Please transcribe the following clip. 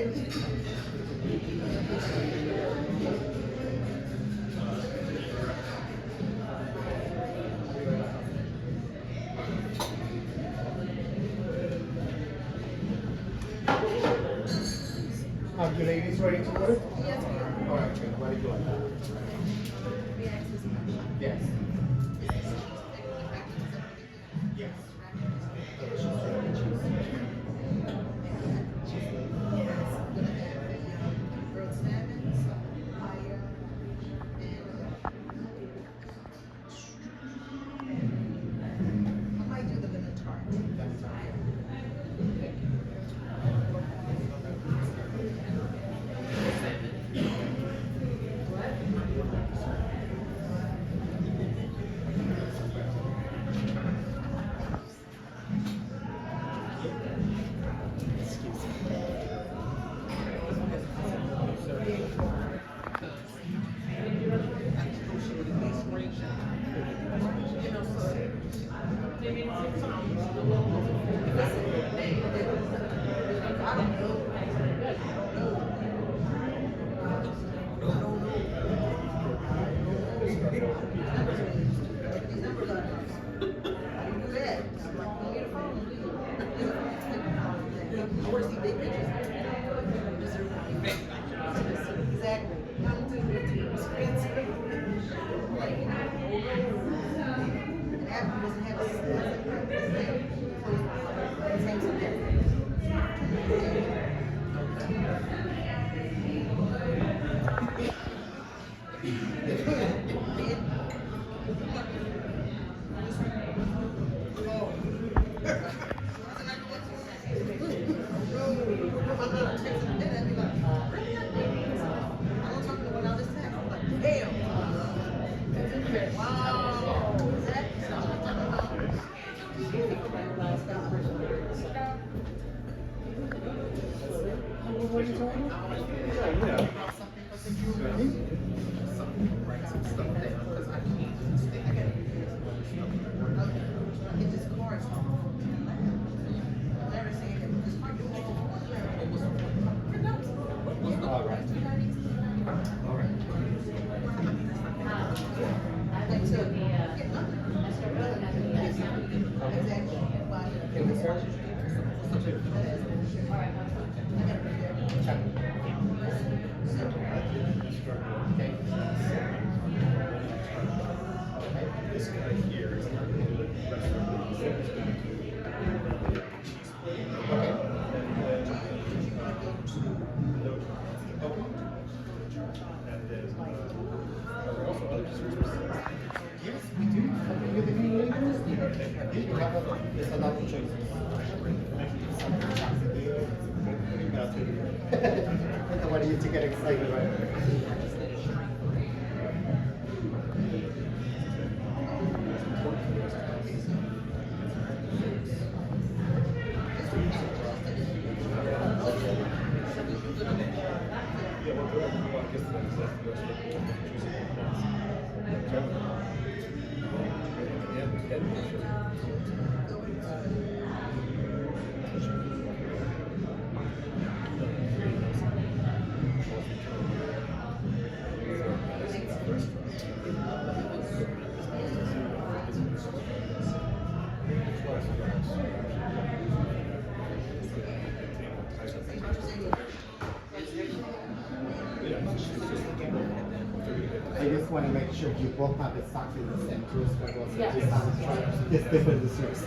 Are you ladies ready to work? Yes. All right, good. What do you like? Yes. Yes. All right. All right. Can we start? Okay. This guy here is not going to do the rest of the Yes, we do. Something with the green labels. You have a lot of choices. I don't want you to get excited, right? I just want to make sure you both have exactly the same tools, but also Yeah. just have to try this different desserts.